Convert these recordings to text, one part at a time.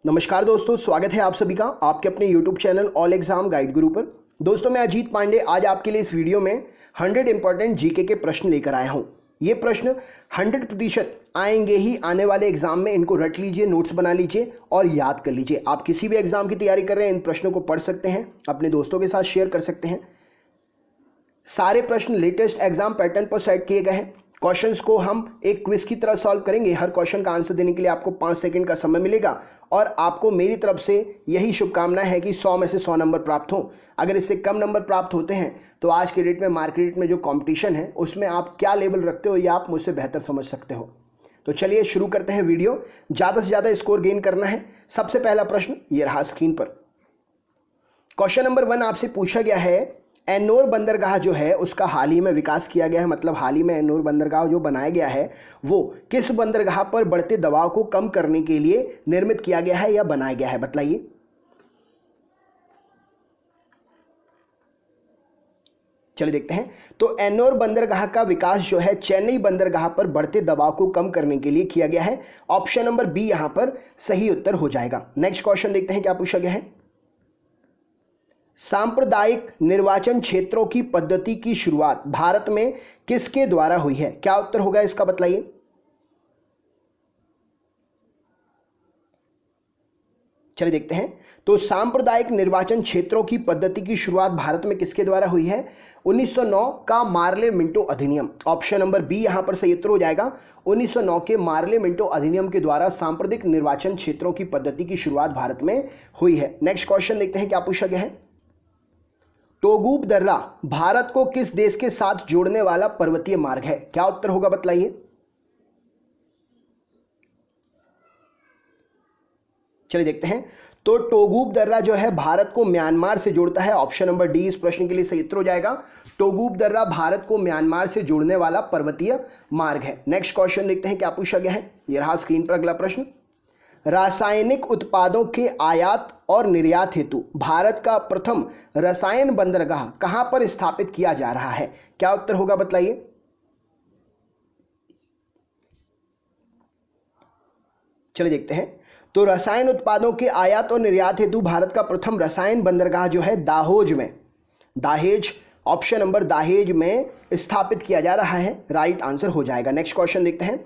नमस्कार दोस्तों, स्वागत है आप सभी का आपके अपने YouTube channel all exam guide गुरु पर। दोस्तों, मैं अजीत पांडे आज आपके लिए इस वीडियो में 100 इंपॉर्टेंट जीके के प्रश्न लेकर आया हूं। ये प्रश्न 100% आएंगे ही आने वाले एग्जाम में। इनको रट लीजिए, नोट्स बना लीजिए और याद कर लीजिए। आप किसी भी एग्जाम की तैयारी कर रहे हैं, इन प्रश्नों को पढ़ सकते हैं, अपने दोस्तों के साथ शेयर कर सकते हैं। सारे प्रश्न लेटेस्ट एग्जाम पैटर्न पर सेट किए गए हैं। क्वेश्चंस को हम एक क्विज की तरह सॉल्व करेंगे। हर क्वेश्चन का आंसर देने के लिए आपको 5 सेकंड का समय मिलेगा और आपको मेरी तरफ से यही शुभकामना है कि 100 में से 100 नंबर प्राप्त हों। अगर इससे कम नंबर प्राप्त होते हैं तो आज के डेट में मार्केट में जो कंपटीशन है उसमें आप क्या लेवल रखते हो ये आप मुझसे बेहतर समझ सकते हो। तो चलिए शुरू करते हैं वीडियो। ज़्यादा से ज़्यादा स्कोर गेन करना है। सबसे पहला प्रश्न ये रहा स्क्रीन पर। क्वेश्चन नंबर 1 आपसे पूछा गया है, एन्नोर बंदरगाह जो है उसका हाल ही में विकास किया गया है। मतलब हाल ही में एन्नोर बंदरगाह जो बनाया गया है वो किस बंदरगाह पर बढ़ते दबाव को कम करने के लिए निर्मित किया गया है या बनाया गया है, बताइए। चलिए देखते हैं। तो एन्नोर बंदरगाह का विकास जो है चेन्नई बंदरगाह पर बढ़ते दबाव को कम करने के लिए किया गया है। ऑप्शन नंबर बी यहां पर सही उत्तर हो जाएगा। नेक्स्ट क्वेश्चन देखते हैं क्या पूछा गया है। सांप्रदायिक निर्वाचन क्षेत्रों की पद्धति की शुरुआत भारत में किसके द्वारा हुई है? क्या उत्तर होगा इसका, बताइए। चलिए देखते हैं। तो सांप्रदायिक निर्वाचन क्षेत्रों की पद्धति की शुरुआत भारत में किसके द्वारा हुई है? 1909 का मार्ले मिंटो अधिनियम। ऑप्शन नंबर बी यहां पर सही उत्तर हो जाएगा। 1909 के मार्ले मिंटो अधिनियम के द्वारा सांप्रदायिक निर्वाचन क्षेत्रों की पद्धति की शुरुआत भारत में हुई है। नेक्स्ट क्वेश्चन देखते हैं क्या पूछा गया है। टोगुब दर्रा भारत को किस देश के साथ जोड़ने वाला पर्वतीय मार्ग है? क्या उत्तर होगा, बतलाइए। चलिए देखते हैं। तो टोगुब दर्रा जो है भारत को म्यांमार से जोड़ता है। ऑप्शन नंबर डी इस प्रश्न के लिए सही उत्तर हो जाएगा। टोगुब दर्रा भारत को म्यांमार से जोड़ने वाला पर्वतीय मार्ग है। नेक्स्ट क्वेश्चन देखते हैं क्या पूछा गया है। यह रहा स्क्रीन पर अगला प्रश्न। रासायनिक उत्पादों के आयात और निर्यात हेतु भारत का प्रथम रसायन बंदरगाह कहां पर स्थापित किया जा रहा है? क्या उत्तर होगा, बतलाइए। चलिए देखते हैं। तो रसायन उत्पादों के आयात और निर्यात हेतु भारत का प्रथम रसायन बंदरगाह जो है दाहेज ऑप्शन नंबर दाहेज में स्थापित किया जा रहा है। राइट आंसर हो जाएगा। नेक्स्ट क्वेश्चन देखते हैं।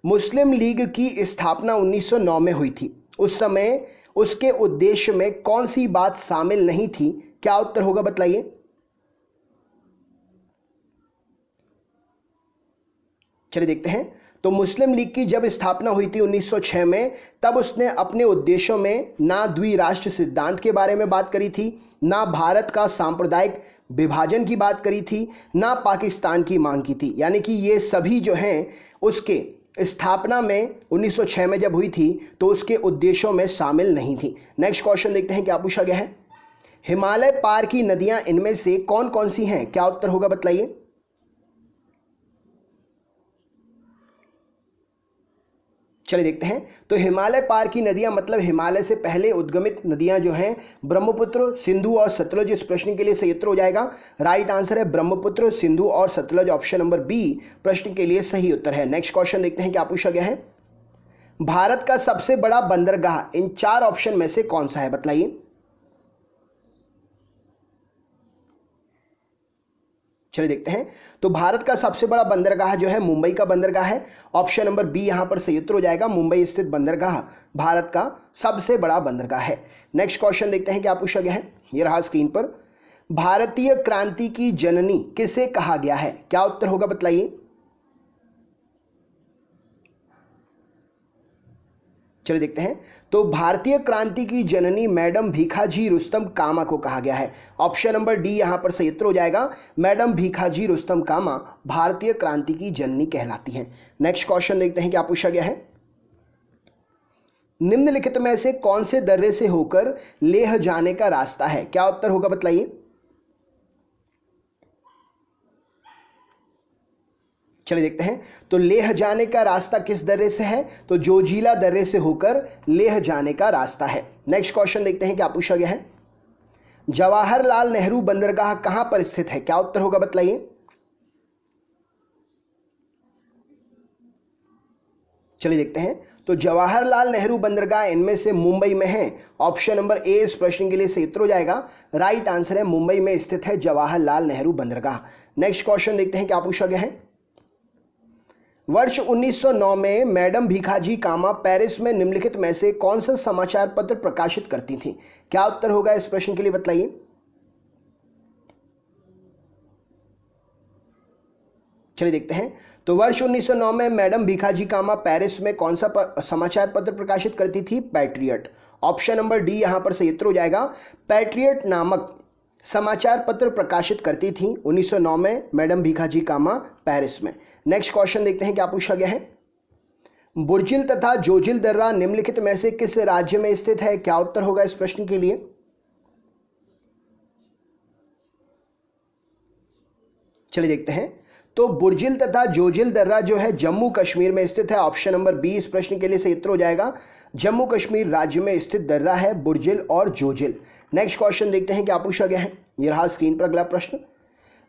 मुस्लिम लीग की स्थापना 1909 में हुई थी। उस समय उसके उद्देश्य में कौन सी बात शामिल नहीं थी? क्या उत्तर होगा, बतलाइए। चलिए देखते हैं। तो मुस्लिम लीग की जब स्थापना हुई थी 1906 में, तब उसने अपने उद्देश्यों में ना द्विराष्ट्र सिद्धांत के बारे में बात करी थी, ना भारत का सांप्रदायिक विभाजन की बात करी थी, ना पाकिस्तान की मांग की थी। यानी कि ये सभी जो हैं उसके स्थापना में 1906 में जब हुई थी तो उसके उद्देश्यों में शामिल नहीं थी। नेक्स्ट क्वेश्चन देखते हैं क्या पूछा गया है। हिमालय पार की नदियां इनमें से कौन कौन सी हैं? क्या उत्तर होगा, बतलाइए। चलिए देखते हैं। तो हिमालय पार की नदियां मतलब हिमालय से पहले उद्गमित नदियां जो हैं ब्रह्मपुत्र, सिंधु और सतलज। इस प्रश्न के लिए सही उत्तर हो जाएगा। राइट आंसर है ब्रह्मपुत्र, सिंधु और सतलज। ऑप्शन नंबर बी प्रश्न के लिए सही उत्तर है। नेक्स्ट क्वेश्चन देखते हैं क्या पूछा गया है। भारत का सबसे बड़ा बंदरगाह इन 4 ऑप्शन में से कौन सा है, बतलाइए। चलिए देखते हैं। तो भारत का सबसे बड़ा बंदरगाह जो है मुंबई का बंदरगाह है। ऑप्शन नंबर बी यहां पर सही उत्तर हो जाएगा। मुंबई स्थित बंदरगाह भारत का सबसे बड़ा बंदरगाह है। नेक्स्ट क्वेश्चन देखते हैं क्या पूछा गया है। यह रहा स्क्रीन पर। भारतीय क्रांति की जननी किसे कहा गया है? क्या उत्तर होगा, बतलाइए। चलिए देखते हैं। तो भारतीय क्रांति की जननी मैडम भीखाजी रुस्तम कामा को कहा गया है। ऑप्शन नंबर डी यहां पर सही उत्तर हो जाएगा। मैडम भीखाजी रुस्तम कामा भारतीय क्रांति की जननी कहलाती हैं। नेक्स्ट क्वेश्चन देखते हैं क्या पूछा गया है। निम्नलिखित में से कौन से दर्रे से होकर लेह जाने का रास्ता है? क्या उत्तर होगा, बतलाइए। चलिए देखते हैं। तो लेह जाने का रास्ता किस दर्रे से है? तो जोजिला दर्रे से होकर लेह जाने का रास्ता है। नेक्स्ट क्वेश्चन देखते हैं क्या पूछा गया है। जवाहरलाल नेहरू बंदरगाह कहां पर स्थित है? क्या उत्तर होगा, बतलाइए। चलिए देखते हैं। तो जवाहरलाल नेहरू बंदरगाह इनमें से मुंबई में है। ऑप्शन नंबर ए इस प्रश्न के लिए सही उत्तर हो जाएगा। राइट आंसर है मुंबई में स्थित है जवाहरलाल नेहरू बंदरगाह। नेक्स्ट क्वेश्चन देखते हैं क्या पूछा गया है। वर्ष 1909 में मैडम भीखाजी कामा पेरिस में निम्नलिखित में से कौन सा समाचार पत्र प्रकाशित करती थी? क्या उत्तर होगा इस प्रश्न के लिए बताइए। चलिए देखते हैं। तो वर्ष 1909 में मैडम भीखाजी कामा पेरिस में कौन सा समाचार पत्र प्रकाशित करती थी? पैट्रियट। ऑप्शन नंबर डी यहां पर सही उत्तर हो जाएगा। पैट्रियट नामक समाचार पत्र प्रकाशित करती थी 1909 में मैडम भीखाजी कामा पेरिस में। नेक्स्ट क्वेश्चन देखते हैं क्या पूछा गया है। बुर्जिल तथा जोजिल दर्रा निम्नलिखित में से किस राज्य में स्थित है? क्या उत्तर होगा इस प्रश्न के लिए। चलिए देखते हैं। तो बुर्जिल तथा जोजिल दर्रा जो है जम्मू कश्मीर में स्थित है। ऑप्शन नंबर बी इस प्रश्न के लिए सही उत्तर हो जाएगा। जम्मू कश्मीर राज्य में स्थित दर्रा है बुर्जिल और जोजिल। नेक्स्ट क्वेश्चन देखते हैं क्या पूछा गया है। यह रहा स्क्रीन पर अगला प्रश्न।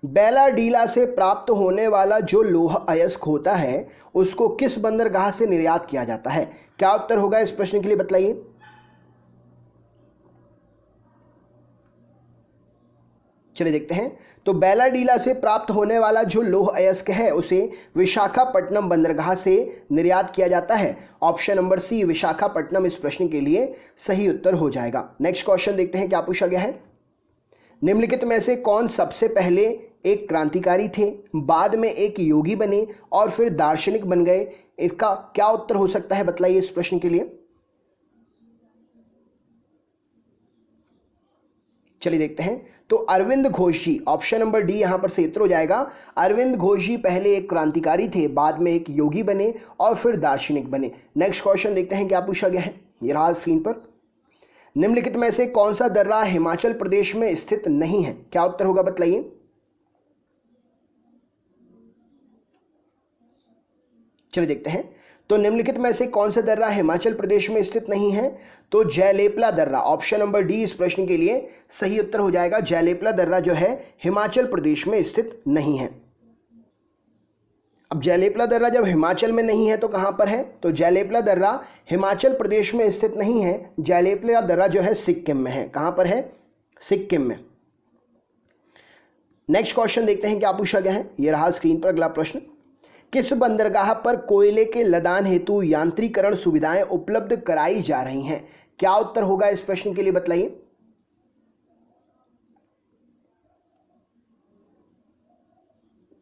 बैलाडीला से प्राप्त होने वाला जो लौह अयस्क होता है उसको किस बंदरगाह से निर्यात किया जाता है? क्या उत्तर होगा इस प्रश्न के लिए बताइए। चलिए देखते हैं। तो बैलाडीला से प्राप्त होने वाला जो लौह अयस्क है उसे विशाखापट्टनम बंदरगाह से निर्यात किया जाता है। ऑप्शन नंबर सी विशाखापट्टनम इस प्रश्न के लिए सही उत्तर हो जाएगा। नेक्स्ट क्वेश्चन देखते हैं क्या पूछा गया है। निम्नलिखित में से कौन सबसे पहले एक क्रांतिकारी थे, बाद में एक योगी बने और फिर दार्शनिक बन गए? इसका क्या उत्तर हो सकता है बताइए इस प्रश्न के लिए। चलिए देखते हैं। तो अरविंद घोष जी, ऑप्शन नंबर डी यहां पर सही उत्तर हो जाएगा। अरविंद घोष जी पहले एक क्रांतिकारी थे, बाद में एक योगी बने और फिर दार्शनिक बने। नेक्स्ट क्वेश्चन देखते हैं क्या पूछा गया है। ये रहा स्क्रीन पर। निम्नलिखित में से कौन सा दर्रा हिमाचल प्रदेश में स्थित नहीं है? क्या उत्तर होगा बताइए। चलिए देखते हैं। तो निम्नलिखित में से कौन सा दर्रा हिमाचल प्रदेश में स्थित नहीं है? तो जयलेपला दर्रा। ऑप्शन नंबर डी इस प्रश्न के लिए सही उत्तर हो जाएगा। जयलेपला दर्रा जो है हिमाचल प्रदेश में स्थित नहीं है। अब जयलेपला दर्रा जब हिमाचल में नहीं है तो कहां पर है? तो जयलेपला दर्रा हिमाचल प्रदेश में स्थित नहीं है। जयलेपला दर्रा जो है सिक्किम में है। कहां पर है? सिक्किम में। नेक्स्ट क्वेश्चन देखते हैं क्या पूछा गया है। यह रहा स्क्रीन पर अगला प्रश्न। किस बंदरगाह पर कोयले के लदान हेतु यांत्रिकरण सुविधाएं उपलब्ध कराई जा रही हैं? क्या उत्तर होगा इस प्रश्न के लिए बताइए।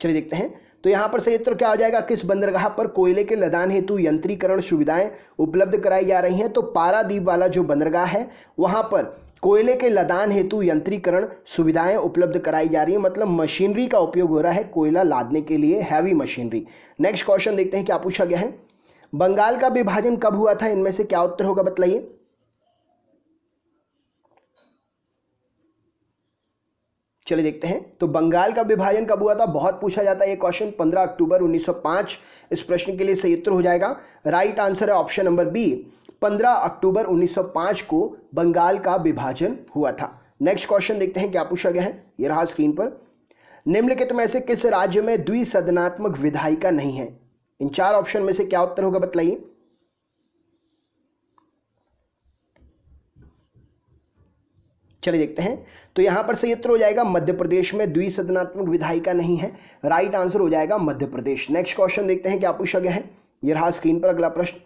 चलिए देखते हैं। तो यहां पर सही उत्तर क्या हो जाएगा। किस बंदरगाह पर कोयले के लदान हेतु यंत्रीकरण सुविधाएं उपलब्ध कराई जा रही हैं? तो पारादीप वाला जो बंदरगाह है वहां पर कोयले के लदान हेतु यंत्रीकरण सुविधाएं उपलब्ध कराई जा रही है। मतलब मशीनरी का उपयोग हो रहा है कोयला लादने के लिए, हैवी मशीनरी। नेक्स्ट क्वेश्चन देखते हैं क्या पूछा गया है। बंगाल का विभाजन कब हुआ था? इनमें से क्या उत्तर होगा बताइए। चलिए देखते हैं। तो बंगाल का विभाजन कब हुआ था? बहुत पूछा जाता है ये क्वेश्चन। 15 अक्टूबर 1905 इस प्रश्न के लिए सही उत्तर हो जाएगा। राइट आंसर है ऑप्शन नंबर बी। 15 अक्टूबर 1905 को बंगाल का विभाजन हुआ था। नेक्स्ट क्वेश्चन देखते हैं क्या पूछा गया है। यह रहा स्क्रीन पर। निम्नलिखित में से किस राज्य में द्विसदनात्मक विधायिका नहीं है? इन चार ऑप्शन में से क्या उत्तर होगा बताइए। चलिए देखते हैं। तो यहां पर सही उत्तर हो जाएगा मध्य प्रदेश में द्विसदनात्मक विधायिका नहीं है। राइट आंसर हो जाएगा मध्य प्रदेश। नेक्स्ट क्वेश्चन देखते हैं क्या पूछा गया है। यह रहा स्क्रीन पर अगला प्रश्न।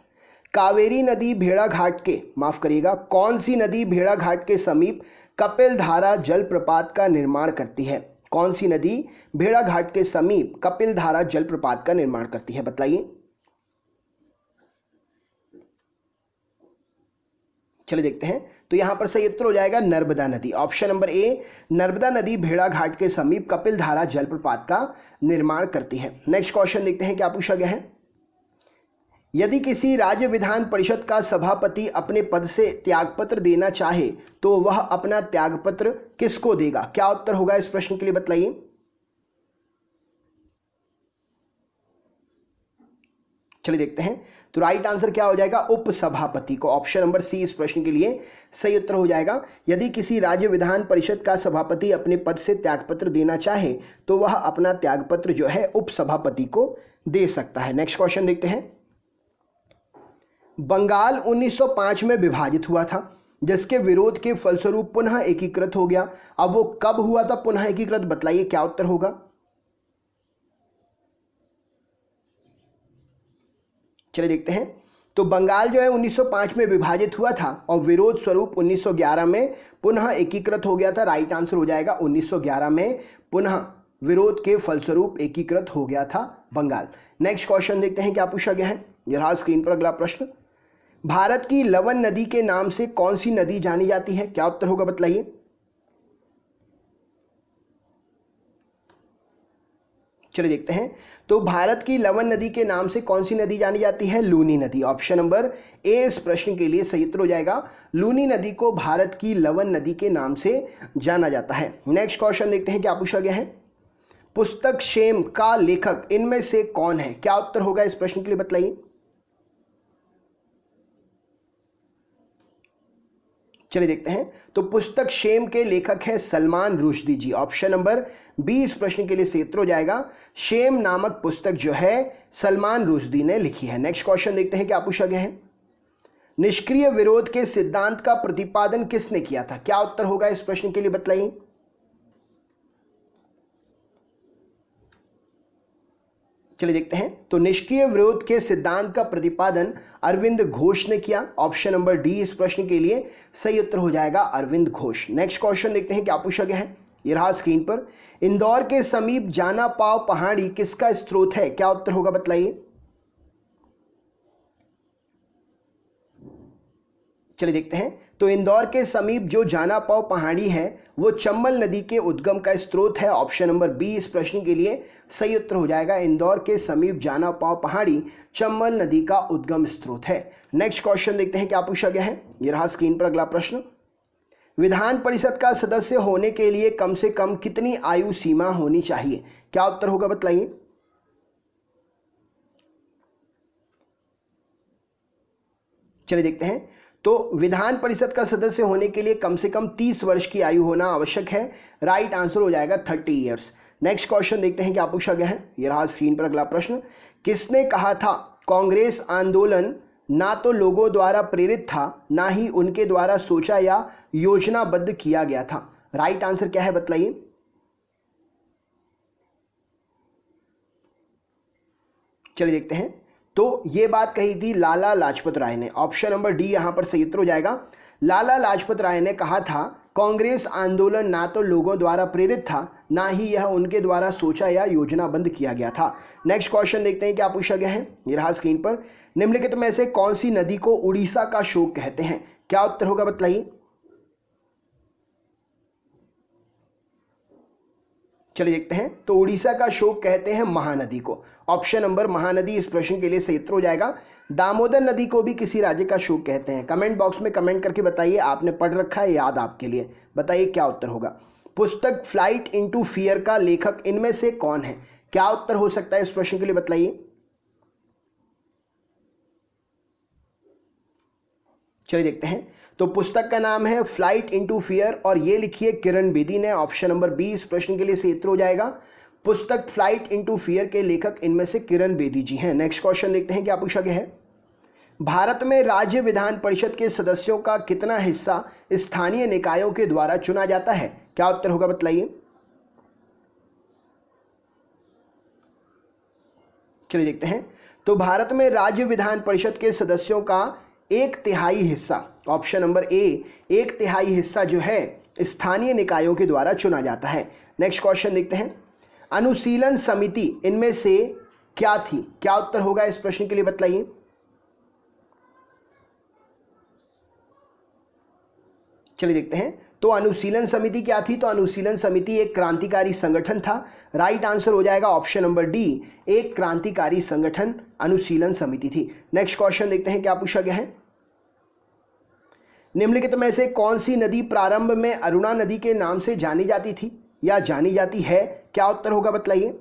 कावेरी नदी भेड़ाघाट के, माफ करिएगा, कौन सी नदी भेड़ाघाट के समीप कपिलधारा जलप्रपात का निर्माण करती है? कौन सी नदी भेड़ाघाट के समीप कपिलधारा जलप्रपात का निर्माण करती है बताइए। चलिए देखते हैं। तो यहां पर सही उत्तर हो जाएगा नर्मदा नदी। ऑप्शन नंबर ए नर्मदा नदी भेड़ाघाट के समीप कपिलधारा जलप्रपात का निर्माण करती है। नेक्स्ट क्वेश्चन देखते हैं क्या पूछा गया है। यदि किसी राज्य विधान परिषद का सभापति अपने पद से त्यागपत्र देना चाहे तो वह अपना त्यागपत्र किसको देगा? क्या उत्तर होगा इस प्रश्न के लिए बताइए। चलिए देखते हैं। तो राइट आंसर क्या हो जाएगा? उपसभापति को। ऑप्शन नंबर सी इस प्रश्न के लिए सही उत्तर हो जाएगा। यदि किसी राज्य विधान परिषद का सभापति अपने पद से त्यागपत्र देना चाहे तो वह अपना त्यागपत्र जो है उपसभापति को दे सकता है। नेक्स्ट क्वेश्चन देखते हैं। बंगाल 1905 में विभाजित हुआ था, जिसके विरोध के फलस्वरूप पुनः एकीकृत हो गया। अब वो कब हुआ था पुनः एकीकृत, बताइए क्या उत्तर होगा। चलिए देखते हैं। तो बंगाल जो है 1905 में विभाजित हुआ था और विरोध स्वरूप 1911 में पुनः एकीकृत हो गया था। राइट आंसर हो जाएगा 1911 में पुनः विरोध के फलस्वरूप एकीकृत हो गया था बंगाल। नेक्स्ट क्वेश्चन देखते हैं क्या पूछा गया है। ये रहा स्क्रीन पर अगला प्रश्न। भारत की लवन नदी के नाम से कौन सी नदी जानी जाती है, क्या उत्तर होगा बताइए। चलिए देखते हैं। तो भारत की लवन नदी के नाम से कौन सी नदी जानी जाती है, लूनी नदी। ऑप्शन नंबर ए इस प्रश्न के लिए सही उत्तर हो जाएगा। लूनी नदी को भारत की लवन नदी के नाम से जाना जाता है। नेक्स्ट क्वेश्चन देखते हैं क्या पूछा गया है। पुस्तक शेम का लेखक इनमें से कौन है, क्या उत्तर होगा इस प्रश्न के लिए बताइए। चलिए देखते हैं। तो पुस्तक शेम के लेखक है सलमान रुश्दी जी। ऑप्शन नंबर बी इस प्रश्न के लिए सही उत्तर हो जाएगा। शेम नामक पुस्तक जो है सलमान रुश्दी ने लिखी है। नेक्स्ट क्वेश्चन देखते हैं क्या पूछा गया है। निष्क्रिय विरोध के सिद्धांत का प्रतिपादन किसने किया था, क्या उत्तर होगा इस प्रश्न के लिए बताइए। चलिए देखते हैं। तो निष्क्रिय विरोध के सिद्धांत का प्रतिपादन अरविंद घोष ने किया। ऑप्शन नंबर डी इस प्रश्न के लिए सही उत्तर हो जाएगा अरविंद घोष। नेक्स्ट क्वेश्चन देखते हैं क्या पूछा गया है। ये रहा स्क्रीन पर। इंदौर के समीप जाना पाव पहाड़ी किसका स्रोत है, क्या उत्तर होगा बताइए। चलिए देखते हैं। तो इंदौर के समीप जो जाना पाव पहाड़ी है वो चंबल नदी के उद्गम का स्रोत है। ऑप्शन नंबर बी इस प्रश्न के लिए सही उत्तर हो जाएगा। इंदौर के समीप जाना पाव पहाड़ी चंबल नदी का उद्गम स्रोत है। नेक्स्ट क्वेश्चन देखते हैं क्या पूछा गया है। ये रहा स्क्रीन पर अगला प्रश्न। विधान परिषद का सदस्य होने के लिए कम से कम कितनी आयु सीमा होनी चाहिए, क्या उत्तर होगा बताइए। चलिए देखते हैं। तो विधान परिषद का सदस्य होने के लिए कम से कम 30 वर्ष की आयु होना आवश्यक है। राइट आंसर हो जाएगा 30 ईयर्स। नेक्स्ट क्वेश्चन देखते हैं क्या पूछा गया है। ये रहा स्क्रीन पर अगला प्रश्न। किसने कहा था कांग्रेस आंदोलन ना तो लोगों द्वारा प्रेरित था ना ही उनके द्वारा सोचा या योजनाबद्ध किया गया था। राइट आंसर क्या है बताइए। चलिए देखते हैं। तो ये बात कही थी लाला लाजपत राय ने। ऑप्शन नंबर डी यहां पर सही उत्तर हो जाएगा। लाला लाजपत राय ने कहा था कांग्रेस आंदोलन ना तो लोगों द्वारा प्रेरित था ना ही यह उनके द्वारा सोचा या योजनाबद्ध किया गया था। नेक्स्ट क्वेश्चन देखते हैं क्या पूछा गया है। ये रहा स्क्रीन पर। निम्नलिखित में से कौन सी नदी को उड़ीसा का शोक कहते हैं, क्या उत्तर होगा बताइए। चलिए देखते हैं। तो उड़ीसा का शोक कहते हैं महानदी को। ऑप्शन नंबर महानदी इस प्रश्न के लिए सही उत्तर हो जाएगा। दामोदर नदी को भी किसी राज्य का शोक कहते हैं। कमेंट बॉक्स में कमेंट करके बताइए, आपने पढ़ रखा है, याद आपके लिए, बताइए क्या उत्तर होगा। पुस्तक फ्लाइट इनटू फियर का लेखक इनमें से कौन है, क्या उत्तर हो सकता है इस प्रश्न के लिए बताइए। चलिए देखते हैं। तो पुस्तक का नाम है फ्लाइट इनटू फियर और ये लिखी है किरण बेदी ने। ऑप्शन नंबर बी इस प्रश्न के लिए सही उत्तर हो जाएगा। पुस्तक फ्लाइट इनटू फियर के लेखक इनमें से किरण बेदी जी हैं। नेक्स्ट क्वेश्चन देखते हैं क्या पूछा गया है। भारत में राज्य विधान परिषद के सदस्यों का कितना हिस्सा स्थानीय निकायों के द्वारा चुना जाता है, क्या उत्तर होगा बताइए। चलिए देखते हैं। तो भारत में राज्य विधान परिषद के सदस्यों का 1/3 हिस्सा, ऑप्शन नंबर ए 1/3 हिस्सा जो है स्थानीय निकायों के द्वारा चुना जाता है। नेक्स्ट क्वेश्चन देखते हैं। अनुशीलन समिति इनमें से क्या थी, क्या उत्तर होगा इस प्रश्न के लिए बताइए। चलिए देखते हैं। तो अनुशीलन समिति क्या थी। तो अनुशीलन समिति एक क्रांतिकारी संगठन था। राइट आंसर हो जाएगा ऑप्शन नंबर डी, एक क्रांतिकारी संगठन अनुशीलन समिति थी। नेक्स्ट क्वेश्चन देखते हैं क्या पूछा गया है। निम्नलिखित में से कौन सी नदी प्रारंभ में अरुणा नदी के नाम से जानी जाती थी या जानी जाती है, क्या उत्तर होगा बताइए।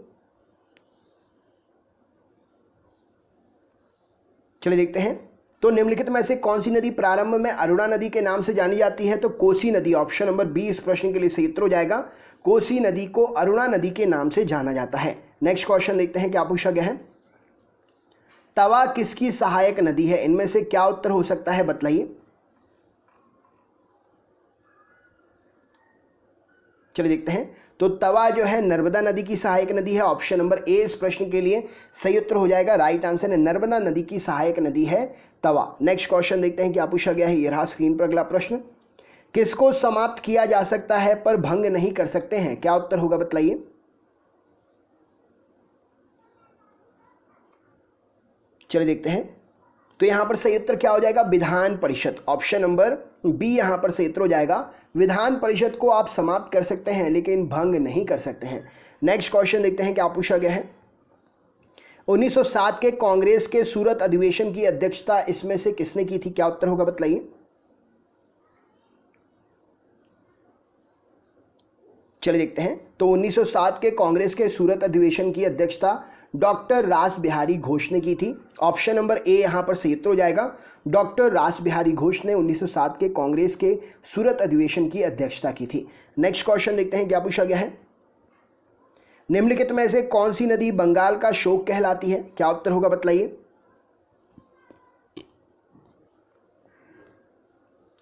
चलिए देखते हैं। तो निम्नलिखित में से कौन सी नदी प्रारंभ में अरुणा नदी के नाम से जानी जाती है। तो कोसी नदी, ऑप्शन नंबर बी इस प्रश्न के लिए सही उत्तर हो जाएगा। कोसी नदी को अरुणा नदी के नाम से जाना जाता है। नेक्स्ट क्वेश्चन देखते हैं क्या पूछा गया है। तवा किसकी सहायक नदी है? इनमें से क्या उत्तर हो सकता है, बतलाइए। चलिए देखते हैं। तो तवा जो है नर्मदा नदी की सहायक नदी है। ऑप्शन नंबर ए इस प्रश्न के लिए सही उत्तर हो जाएगा। राइट आंसर है नर्मदा नदी की सहायक नदी है तवा। नेक्स्ट क्वेश्चन देखते हैं क्या पूछा गया है। ये रहा स्क्रीन पर अगला प्रश्न। किसको समाप्त किया जा सकता है पर भंग नहीं कर सकते हैं? क्या उत्तर होगा, बतलाइए। चलिए देखते हैं। तो यहां पर सही उत्तर क्या हो जाएगा? Vidhan Parishad. Option number B यहां पर सही उत्तर हो जाएगा। विधान परिषद को आप समाप्त कर सकते हैं लेकिन भंग नहीं कर सकते हैं। नेक्स्ट क्वेश्चन देखते हैं क्या पूछा गया है। 1907 के कांग्रेस के सूरत अधिवेशन की अध्यक्षता इसमें से किसने की थी? क्या उत्तर होगा, बतलाइए। चलिए देखते हैं। तो 1907 के कांग्रेस के सूरत अधिवेशन की अध्यक्षता डॉक्टर रास बिहारी घोष ने की थी। ऑप्शन नंबर ए यहां पर सही उत्तर हो जाएगा। डॉक्टर रास बिहारी घोष ने 1907 के कांग्रेस के सूरत अधिवेशन की अध्यक्षता की थी। नेक्स्ट क्वेश्चन देखते हैं क्या पूछा गया है। निम्नलिखित में से कौन सी नदी बंगाल का शोक कहलाती है? क्या उत्तर होगा, बतलाइए।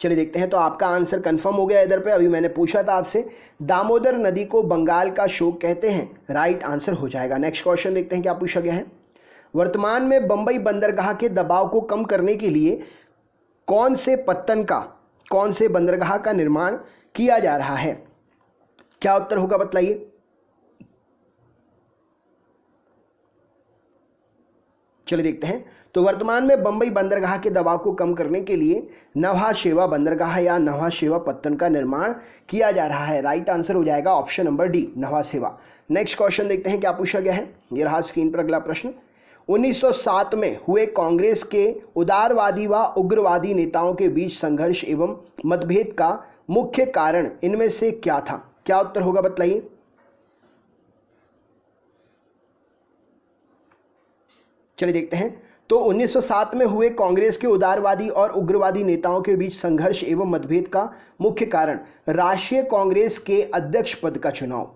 चलिए देखते हैं। तो आपका आंसर कंफर्म हो गया इधर पे। अभी मैंने पूछा था आपसे, दामोदर नदी को बंगाल का शोक कहते हैं। राइट आंसर हो जाएगा। नेक्स्ट क्वेश्चन देखते हैं क्या पूछा गया है। वर्तमान में बंबई बंदरगाह के दबाव को कम करने के लिए कौन से बंदरगाह का निर्माण किया जा रहा है? क्या उत्तर होगा, बतलाइए। चलिए देखते हैं। तो वर्तमान में बंबई बंदरगाह के दबाव को कम करने के लिए नवा शेवा बंदरगाह या नवा शेवा पत्तन का निर्माण किया जा रहा है। राइट आंसर हो जाएगा ऑप्शन नंबर डी, नवा सेवा। नेक्स्ट क्वेश्चन देखते हैं क्या पूछा गया है। ये रहा स्क्रीन पर अगला प्रश्न। 1907 में हुए कांग्रेस के उदारवादी व उग्रवादी नेताओं के बीच संघर्ष एवं मतभेद का मुख्य कारण इनमें से क्या था? क्या उत्तर होगा, बतलाइए। चलिए देखते हैं। तो 1907 में हुए कांग्रेस के उदारवादी और उग्रवादी नेताओं के बीच संघर्ष एवं मतभेद का मुख्य कारण राष्ट्रीय कांग्रेस के अध्यक्ष पद का चुनाव।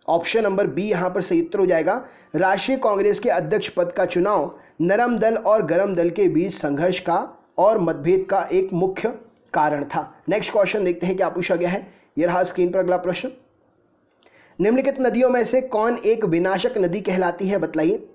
ऑप्शन नंबर बी यहां पर सही उत्तर हो जाएगा। राष्ट्रीय कांग्रेस के अध्यक्ष पद का चुनाव नरम दल और गरम दल के बीच संघर्ष का और मतभेद का एक मुख्य कारण था। नेक्स्ट क्वेश्चन देखते हैं क्या पूछा गया है। यह रहा स्क्रीन पर अगला प्रश्न। निम्नलिखित नदियों में से कौन एक विनाशक नदी कहलाती है, बतलाइए।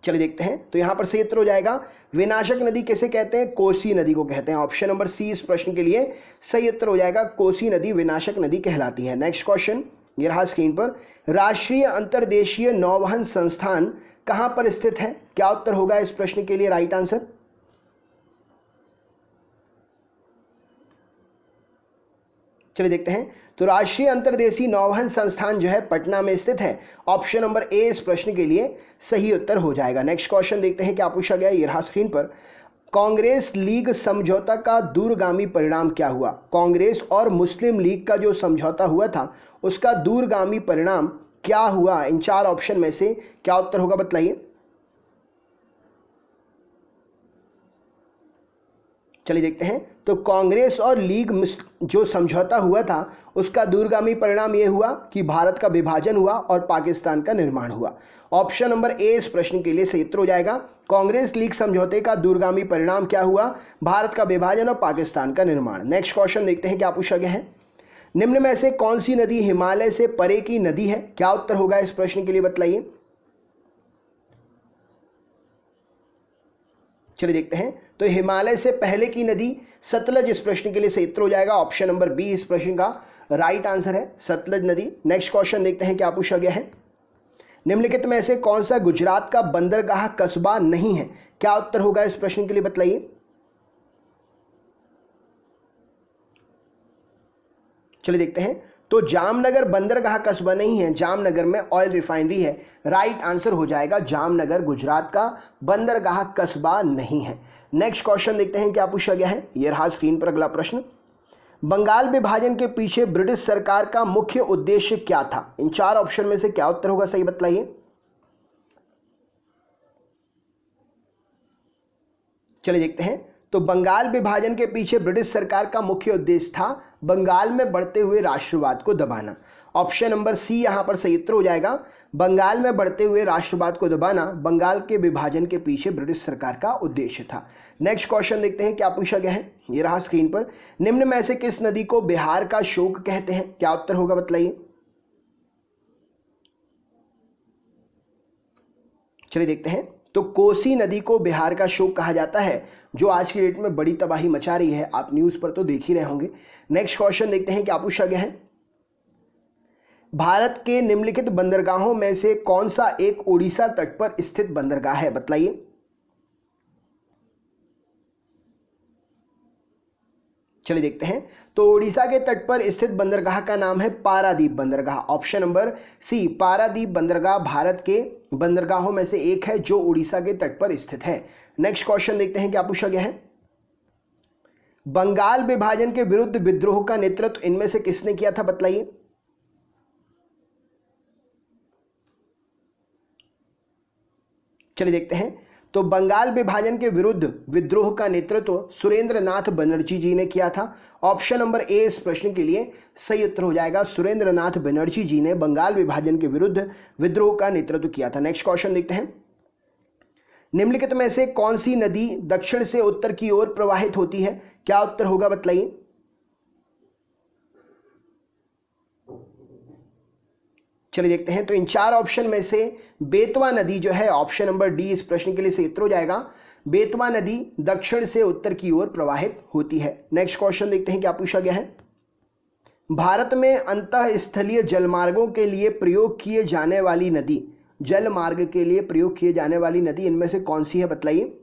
चलिए देखते हैं। तो यहां पर सही उत्तर हो जाएगा विनाशक नदी किसे कहते हैं? कोसी नदी को कहते हैं। ऑप्शन नंबर सी इस प्रश्न के लिए सही उत्तर हो जाएगा। कोसी नदी विनाशक नदी कहलाती है। नेक्स्ट क्वेश्चन ये रहा स्क्रीन पर। राष्ट्रीय अंतर्देशीय नौवहन संस्थान कहां पर स्थित है? क्या उत्तर होगा इस प्रश्न के लिए? Right answer. चलिए देखते हैं। तो राष्ट्रीय अंतर्देशीय नौवहन संस्थान जो है पटना में स्थित है। ऑप्शन नंबर ए इस प्रश्न के लिए सही उत्तर हो जाएगा। नेक्स्ट क्वेश्चन देखते हैं क्या पूछा गया। ये रहा स्क्रीन पर। कांग्रेस लीग समझौता का दूरगामी परिणाम क्या हुआ? कांग्रेस और मुस्लिम लीग का जो समझौता हुआ था उसका दूरगामी परिणाम क्या हुआ? इन चार ऑप्शन में से क्या उत्तर होगा, बतलाइए। चलिए देखते हैं। तो कांग्रेस और लीग जो समझौता हुआ था उसका दूरगामी परिणाम यह हुआ कि भारत का विभाजन हुआ और पाकिस्तान का निर्माण हुआ। ऑप्शन नंबर ए इस प्रश्न के लिए सही उत्तर हो जाएगा। कांग्रेस लीग समझौते का दूरगामी परिणाम क्या हुआ? भारत का विभाजन और पाकिस्तान का निर्माण। नेक्स्ट क्वेश्चन देखते हैं क्या पूछा गया है। निम्न में से कौन सी नदी हिमालय से परे की नदी है? क्या उत्तर होगा इस प्रश्न के लिए, बतलाइए। चलिए देखते हैं। तो हिमालय से पहले की नदी सतलज इस प्रश्न के लिए सही उत्तर हो जाएगा। ऑप्शन नंबर बी इस प्रश्न का राइट आंसर है, सतलज नदी। नेक्स्ट क्वेश्चन देखते हैं क्या पूछा गया है। निम्नलिखित में से कौन सा गुजरात का बंदरगाह कस्बा नहीं है? क्या उत्तर होगा इस प्रश्न के लिए, बताइए। चलिए देखते हैं। तो जामनगर बंदरगाह कस्बा नहीं है, जामनगर में ऑयल रिफाइनरी है। राइट आंसर हो जाएगा जामनगर गुजरात का बंदरगाह कस्बा नहीं है। नेक्स्ट क्वेश्चन देखते हैं क्या पूछा गया है। यह रहा स्क्रीन पर अगला प्रश्न। बंगाल विभाजन के पीछे ब्रिटिश सरकार का मुख्य उद्देश्य क्या था? इन चार ऑप्शन में से क्या उत्तर होगा, सही बतलाइए। चलिए देखते हैं। तो बंगाल विभाजन के पीछे ब्रिटिश सरकार का मुख्य उद्देश्य था बंगाल में बढ़ते हुए राष्ट्रवाद को दबाना। ऑप्शन नंबर सी यहां पर सही उत्तर हो जाएगा। बंगाल में बढ़ते हुए राष्ट्रवाद को दबाना बंगाल के विभाजन के पीछे ब्रिटिश सरकार का उद्देश्य था। नेक्स्ट क्वेश्चन देखते हैं क्या पूछा गया है, ये रहा स्क्रीन पर। निम्न में से किस नदी को बिहार का शोक कहते हैं? क्या उत्तर होगा बताइए। चलिए देखते हैं। तो कोसी नदी को बिहार का शोक कहा जाता है, जो आज की डेट में बड़ी तबाही मचा रही है। आप न्यूज़ पर तो देख ही रहे होंगे। नेक्स्ट क्वेश्चन देखते हैं क्या पूछा गया है। भारत के निम्नलिखित बंदरगाहों में से कौन सा एक उड़ीसा तट पर स्थित बंदरगाह है? बताइए। चलिए देखते हैं। तो उड़ीसा के तट पर स्थित बंदरगाह का नाम है पारादीप बंदरगाह। ऑप्शन नंबर सी, पारादीप बंदरगाह भारत के बंदरगाहों में से एक है जो उड़ीसा के तट पर स्थित है। नेक्स्ट क्वेश्चन देखते हैं क्या पूछा गया है। बंगाल विभाजन के विरुद्ध विद्रोह का नेतृत्व इनमें से किसने किया था? बतलाइए। चलिए देखते हैं। तो बंगाल विभाजन के विरुद्ध विद्रोह का नेतृत्व सुरेंद्र नाथ बनर्जी जी ने किया था। ऑप्शन नंबर ए इस प्रश्न के लिए सही उत्तर हो जाएगा। सुरेंद्र नाथ बनर्जी जी ने बंगाल विभाजन के विरुद्ध विद्रोह का नेतृत्व किया था। नेक्स्ट क्वेश्चन देखते हैं। निम्नलिखित में से कौन सी नदी दक्षिण से उत्तर की ओर प्रवाहित होती है? क्या उत्तर होगा बताइए। चलिए देखते हैं। तो इन चार ऑप्शन में से बेतवा नदी जो है, ऑप्शन नंबर डी इस प्रश्न के लिए सही उत्तर हो जाएगा। बेतवा नदी दक्षिण से उत्तर की ओर प्रवाहित होती है। नेक्स्ट क्वेश्चन देखते हैं क्या पूछा गया है। भारत में अंतःस्थलीय जलमार्गों के लिए प्रयोग किए जाने वाली नदी, जल मार्ग के लिए प्रयोग किए जाने वाली नदी इनमें से कौन सी है? बताइए।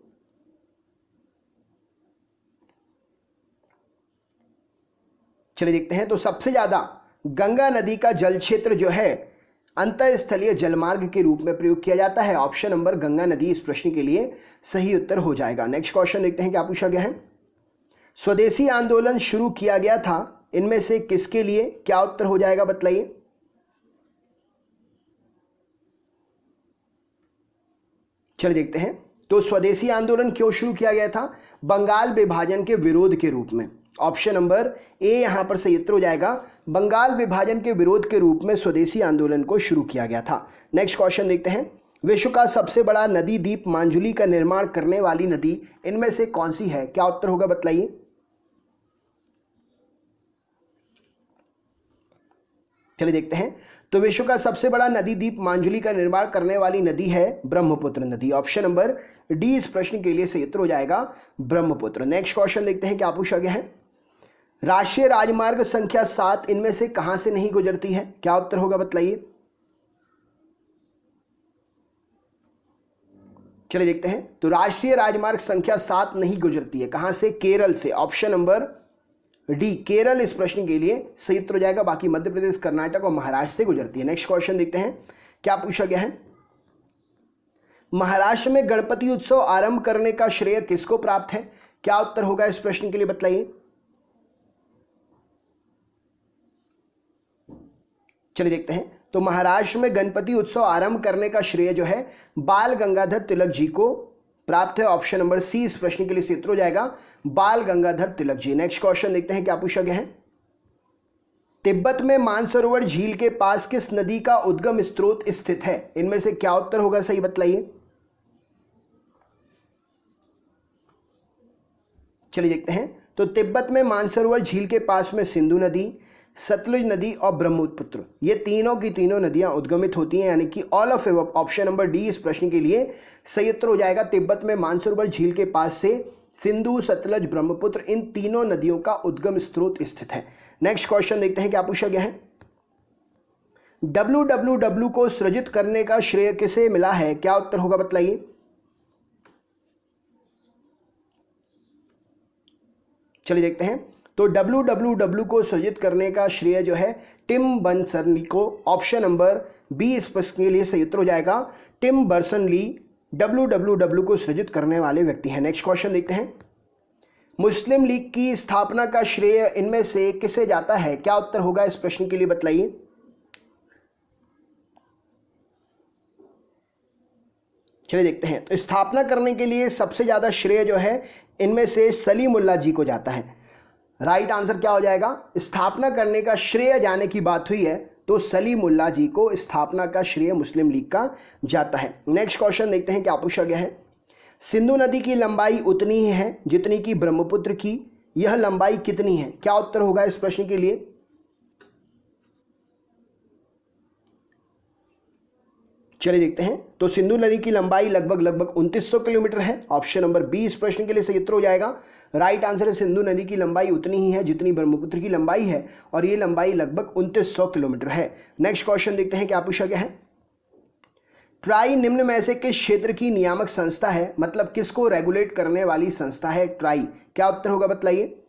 चलिए देखते हैं। तो सबसे ज्यादा गंगा नदी का जल क्षेत्र जो है अंतःस्थलीय जलमार्ग के रूप में प्रयोग किया जाता है। ऑप्शन नंबर गंगा नदी इस प्रश्न के लिए सही उत्तर हो जाएगा। नेक्स्ट क्वेश्चन देखते हैं क्या पूछा गया है। स्वदेशी आंदोलन शुरू किया गया था इनमें से किसके लिए? क्या उत्तर हो जाएगा बताइए। चलिए देखते हैं। तो स्वदेशी आंदोलन क्यों शुरू किया गया था? बंगाल विभाजन के विरोध के रूप में। ऑप्शन नंबर ए यहां पर सही उत्तर हो जाएगा। बंगाल विभाजन के विरोध के रूप में स्वदेशी आंदोलन को शुरू किया गया था। नेक्स्ट क्वेश्चन देखते हैं। विश्व का सबसे बड़ा नदी द्वीप मांजुली का निर्माण करने वाली नदी इनमें से कौन सी है? क्या उत्तर होगा बताइए। चलिए देखते हैं। तो विश्व का सबसे बड़ा नदी द्वीप मांजुली का निर्माण करने वाली नदी है ब्रह्मपुत्र नदी। ऑप्शन नंबर डी इस प्रश्न के लिए सही उत्तर हो जाएगा, ब्रह्मपुत्र। नेक्स्ट क्वेश्चन देखते हैं क्या पूछा गया है। राष्ट्रीय राजमार्ग संख्या 7 इनमें से कहां से नहीं गुजरती है? क्या उत्तर होगा बताइए। चलिए देखते हैं। तो राष्ट्रीय राजमार्ग संख्या 7 नहीं गुजरती है, कहां से? केरल से। ऑप्शन नंबर डी केरल इस प्रश्न के लिए सही उत्तर हो जाएगा। बाकी मध्य प्रदेश, कर्नाटक और महाराष्ट्र से गुजरती है। नेक्स्ट क्वेश्चन देखते हैं क्या पूछा गया है। महाराष्ट्र में गणपति उत्सव आरंभ करने का श्रेय किसको प्राप्त है? क्या उत्तर होगा इस प्रश्न के लिए बताइए। चलिए देखते हैं। तो महाराष्ट्र में गणपति उत्सव आरंभ करने का श्रेय जो है बाल गंगाधर तिलक जी को प्राप्त है। ऑप्शन नंबर सी इस प्रश्न के लिए सही उत्तर हो जाएगा, बाल गंगाधर तिलक जी। नेक्स्ट क्वेश्चन देखते हैं क्या पूछा गया है। तिब्बत में मानसरोवर झील के पास किस नदी का उद्गम स्रोत स्थित है? इनमें से क्या उत्तर होगा सही बताइए। चलिए देखते हैं। तो तिब्बत में मानसरोवर झील के पास में सिंधु नदी, सतलुज नदी और ब्रह्मपुत्र, ये तीनों की तीनों नदियां उद्गमित होती हैं, यानी कि all of above. Option number D इस प्रश्न के लिए सही उत्तर हो जाएगा। तिब्बत में मानसरोवर झील के पास से सिंधु, सतलज, ब्रह्मपुत्र इन तीनों नदियों का उद्गम स्रोत स्थित है। नेक्स्ट क्वेश्चन देखते हैं क्या पूछा गया है। WWW को सृजित करने का श्रेय किसे मिला है? क्या उत्तर होगा बताइए। चलिए देखते हैं। तो WWW को सृजित करने का श्रेय जो है टिम बर्नस-ली को। ऑप्शन नंबर बी इस प्रश्न के लिए सही उत्तर हो जाएगा। टिम बर्नस-ली WWW को सृजित करने वाले व्यक्ति हैं। नेक्स्ट क्वेश्चन देखते हैं। मुस्लिम लीग की स्थापना का श्रेय इनमें से किसे जाता है? क्या उत्तर होगा इस प्रश्न के लिए बताइए। चलिए देखते हैं। तो स्थापना करने के लिए सबसे ज़्यादा श्रेय जो है इनमें से सलीमुल्लाह जी को जाता है। राइट आंसर क्या हो जाएगा? स्थापना करने का श्रेय जाने की बात हुई है तो सलीमुल्लाह जी को स्थापना का श्रेय मुस्लिम लीग का जाता है। नेक्स्ट क्वेश्चन देखते हैं क्या पूछा गया है। सिंधु नदी की लंबाई उतनी ही है जितनी कि ब्रह्मपुत्र की, यह लंबाई कितनी है? क्या उत्तर होगा इस प्रश्न के लिए? चलिए देखते हैं। तो सिंधु नदी की लंबाई लगभग 2900 किलोमीटर है। ऑप्शन नंबर बी इस प्रश्न के लिए सही उत्तर हो जाएगा। राइट आंसर है सिंधु नदी की लंबाई उतनी ही है जितनी ब्रह्मपुत्र की लंबाई है और ये लंबाई लगभग 2900 किलोमीटर है। नेक्स्ट क्वेश्चन देखते हैं क्या पूछा गया है। ट्राई निम्न में से किस क्षेत्र की नियामक संस्था है? मतलब किसको रेगुलेट करने वाली संस्था है ट्राई? क्या उत्तर होगा बतलाइए।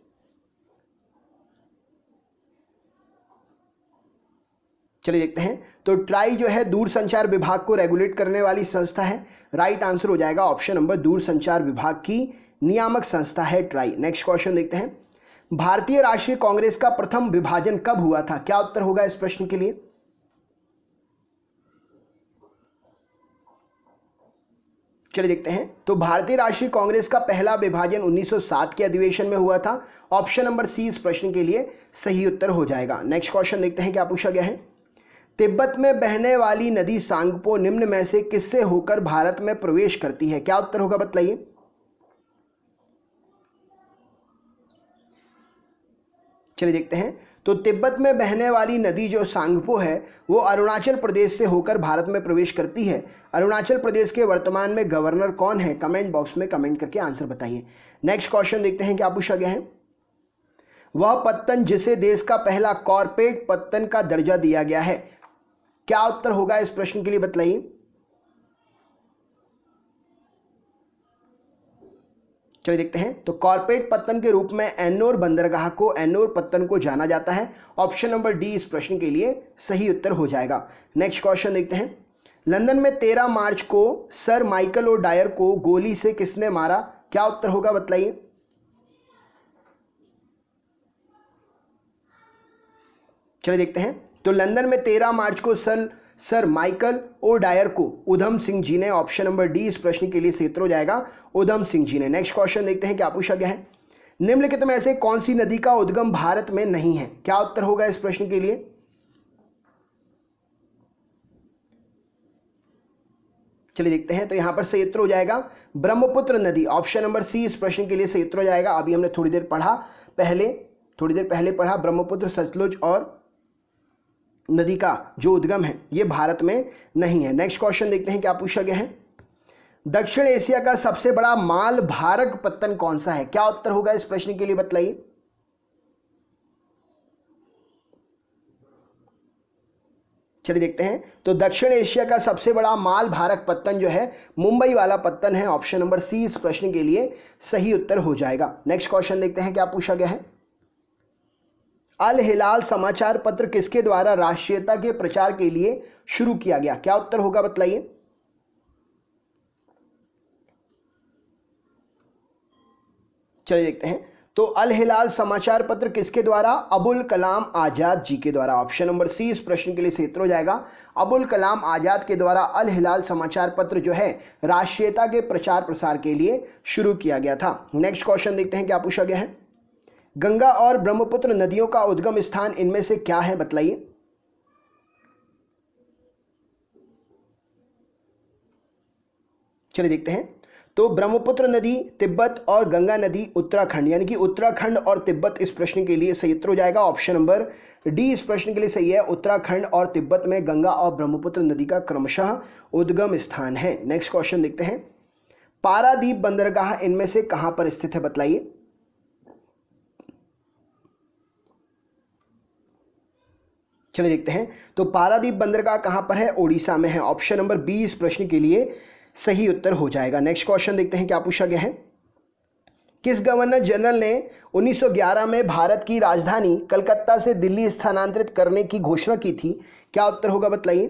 चलिए देखते हैं। तो ट्राई जो है दूरसंचार विभाग को रेगुलेट करने वाली संस्था है। राइट आंसर हो जाएगा ऑप्शन नंबर दूरसंचार विभाग की नियामक संस्था है ट्राई। नेक्स्ट क्वेश्चन देखते हैं। भारतीय राष्ट्रीय कांग्रेस का प्रथम विभाजन कब हुआ था? क्या उत्तर होगा इस प्रश्न के लिए? चलिए देखते हैं। तो भारतीय राष्ट्रीय कांग्रेस का पहला विभाजन 1907 के अधिवेशन में हुआ था। ऑप्शन नंबर सी इस प्रश्न के लिए सही उत्तर हो जाएगा। नेक्स्ट क्वेश्चन देखते हैं क्या पूछा गया है। तिब्बत में बहने वाली नदी सांगपो निम्न में से किससे होकर भारत में प्रवेश करती है? क्या उत्तर होगा बतलाइए। चलिए देखते हैं। तो तिब्बत में बहने वाली नदी जो सांगपो है वो अरुणाचल प्रदेश से होकर भारत में प्रवेश करती है। अरुणाचल प्रदेश के वर्तमान में गवर्नर कौन है? कमेंट बॉक्स में कमेंट करके आंसर बताइए। नेक्स्ट क्वेश्चन देखते हैं क्या पूछा गया है। वह पत्तन जिसे देश का पहला कॉर्पोरेट पत्तन का दर्जा दिया गया है, क्या उत्तर होगा इस प्रश्न के लिए बतलाइए। चलिए देखते हैं। तो कॉर्पोरेट पत्तन के रूप में एन्नोर बंदरगाह को एन्नोर पत्तन को जाना जाता है। ऑप्शन नंबर डी इस प्रश्न के लिए सही उत्तर हो जाएगा। नेक्स्ट क्वेश्चन देखते हैं। लंदन में 13 मार्च को सर माइकल ओ डायर को गोली से किसने मारा? क्या उत्तर होगा बतलाइए। चलिए देखते हैं। तो लंदन में 13 मार्च को सर माइकल ओ डायर को उधम सिंह जी ने, ऑप्शन नंबर डी इस प्रश्न के लिए सही उत्तर हो जाएगा उधम सिंह जी ने। नेक्स्ट क्वेश्चन देखते हैं क्या पूछा गया है। निम्नलिखित में से कौन सी नदी का उद्गम भारत में नहीं है? क्या उत्तर होगा इस प्रश्न के लिए। चलिए देखते हैं। तो यहां पर सही उत्तर हो जाएगा ब्रह्मपुत्र नदी। ऑप्शन नंबर सी इस प्रश्न के लिए सही उत्तर हो जाएगा। अभी हमने थोड़ी देर पहले पढ़ा ब्रह्मपुत्र सतलुज और नदी का जो उद्गम है ये भारत में नहीं है। नेक्स्ट क्वेश्चन देखते हैं क्या पूछा गया है। दक्षिण एशिया का सबसे बड़ा माल भारक पत्तन कौन सा है? क्या उत्तर होगा इस प्रश्न के लिए बतलाइए। चलिए देखते हैं। तो दक्षिण एशिया का सबसे बड़ा माल भारक पत्तन जो है मुंबई वाला पत्तन है। ऑप्शन नंबर सी इस प्रश्न के लिए सही उत्तर हो जाएगा। नेक्स्ट क्वेश्चन देखते हैं क्या पूछा गया है। अल हिलाल समाचार पत्र किसके द्वारा राष्ट्रीयता के प्रचार के लिए शुरू किया गया? क्या उत्तर होगा बतलाइए। चलिए देखते हैं। तो अल हिलाल समाचार पत्र किसके द्वारा? अबुल कलाम आजाद जी के द्वारा। ऑप्शन नंबर सी इस प्रश्न के लिए सही उत्तर हो जाएगा। अबुल कलाम आजाद के द्वारा अल हिलाल समाचार पत्र जो है राष्ट्रीयता के प्रचार प्रसार के लिए शुरू किया गया था। नेक्स्ट क्वेश्चन देखते हैं क्या पूछा गया है। गंगा और ब्रह्मपुत्र नदियों का उद्गम स्थान इनमें से क्या है बतलाइए। चलिए देखते हैं। तो ब्रह्मपुत्र नदी तिब्बत और गंगा नदी उत्तराखंड, यानी कि उत्तराखंड और तिब्बत इस प्रश्न के लिए सही उत्तर हो जाएगा। ऑप्शन नंबर डी इस प्रश्न के लिए सही है। उत्तराखंड और तिब्बत में गंगा और ब्रह्मपुत्र नदी का क्रमशः उद्गम स्थान है। नेक्स्ट क्वेश्चन देखते हैं। पारादीप बंदरगाह इनमें से कहां पर स्थित है बतलाइए। चलिए देखते हैं। तो पारादीप बंदरगाह कहां पर है? ओडिशा में है। ऑप्शन नंबर बी इस प्रश्न के लिए सही उत्तर हो जाएगा। नेक्स्ट क्वेश्चन देखते हैं क्या पूछा गया है। किस गवर्नर जनरल ने 1911 में भारत की राजधानी कलकत्ता से दिल्ली स्थानांतरित करने की घोषणा की थी? क्या उत्तर होगा बतलाइए।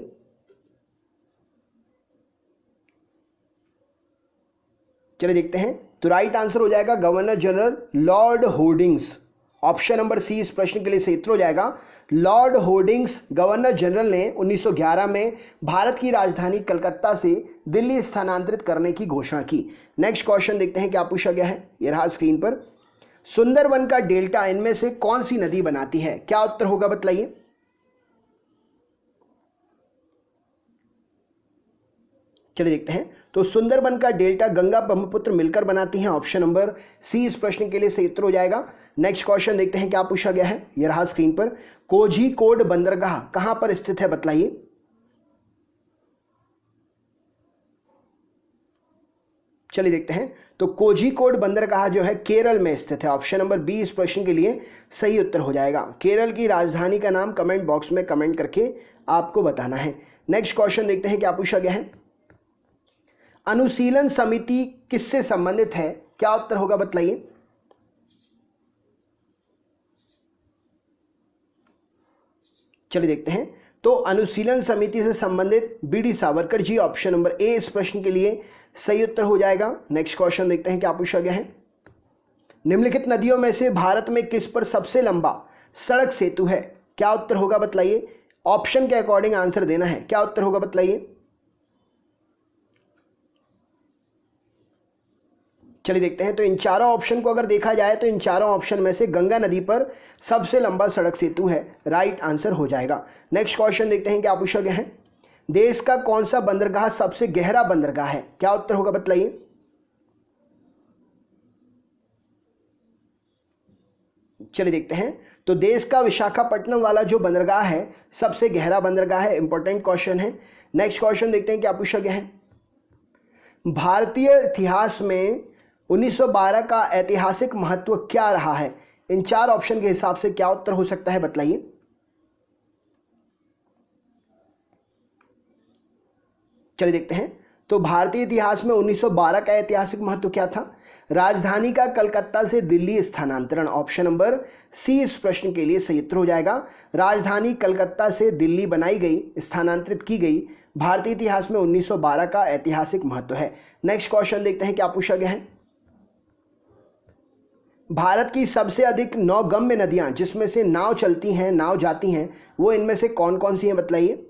चलिए देखते हैं। तो राइट आंसर हो जाएगा governor general lord Hastings. Option number C इस प्रश्न के लिए सही उत्तर हो जाएगा लॉर्ड होर्डिंग्स गवर्नर जनरल ने 1911 में भारत की राजधानी कलकत्ता से दिल्ली स्थानांतरित करने की घोषणा की। नेक्स्ट क्वेश्चन देखते हैं क्या पूछा गया है। यह रहा स्क्रीन पर। सुंदरवन का डेल्टा इनमें से कौन सी नदी बनाती है? क्या उत्तर होगा बतलाइए। चलिए देखते हैं। तो सुंदरबन का डेल्टा गंगा ब्रह्मपुत्र मिलकर बनाती हैं। ऑप्शन नंबर सी इस प्रश्न के लिए सही उत्तर हो जाएगा। नेक्स्ट क्वेश्चन देखते हैं क्या पूछा गया है। यह रहा स्क्रीन पर। कोझीकोड बंदरगाह कहां पर स्थित है बतलाइए। चलिए देखते हैं। तो कोझीकोड बंदरगाह जो है केरल में स्थित है। ऑप्शन नंबर बी इस प्रश्न के लिए सही उत्तर हो जाएगा। केरल की राजधानी का नाम कमेंट बॉक्स में कमेंट करके आपको बताना है। नेक्स्ट क्वेश्चन देखते हैं क्या पूछा गया है। अनुशीलन समिति किससे संबंधित है? क्या उत्तर होगा बतलाइए। चलिए देखते हैं। तो अनुशीलन समिति से संबंधित BD Savarkar ji. Option number A इस प्रश्न के लिए सही उत्तर हो जाएगा। नेक्स्ट क्वेश्चन देखते हैं क्या पूछा गया है। निम्नलिखित नदियों में से भारत में किस पर सबसे लंबा सड़क सेतु है? क्या उत्तर होगा बतलाइए। ऑप्शन के अकॉर्डिंग आंसर देना है। क्या उत्तर होगा बतलाइए। चलिए देखते हैं। तो इन चारों ऑप्शन को अगर देखा जाए तो इन चारों ऑप्शन में से गंगा नदी पर सबसे लंबा सड़क सेतु है, राइट आंसर हो जाएगा। नेक्स्ट क्वेश्चन देखते हैं क्या पूछा गया है। देश का कौन सा बंदरगाह सबसे गहरा बंदरगाह है? क्या उत्तर होगा बतलाइए। चलिए देखते हैं। तो देश का विशाखापट्टनम वाला जो बंदरगाह है सबसे गहरा बंदरगाह है। इंपॉर्टेंट क्वेश्चन है। नेक्स्ट क्वेश्चन देखते हैं क्या पूछा गया है। भारतीय इतिहास में 1912 का ऐतिहासिक महत्व क्या रहा है? इन चार ऑप्शन के हिसाब से क्या उत्तर हो सकता है बतलाइए। चलिए देखते हैं। तो भारतीय इतिहास में 1912 का ऐतिहासिक महत्व क्या था? राजधानी का कलकत्ता से दिल्ली स्थानांतरण। ऑप्शन नंबर सी इस प्रश्न के लिए सही उत्तर हो जाएगा। राजधानी कलकत्ता से दिल्ली बनाई गई, स्थानांतरित की गई। भारतीय इतिहास में 1912 का ऐतिहासिक महत्व है। नेक्स्ट क्वेश्चन देखते हैं क्या पूछा गया है। भारत की सबसे अधिक नौगम्य नदियां जिसमें से नाव चलती हैं, नाव जाती हैं, वो इनमें से कौन कौन सी हैं बतलाइए।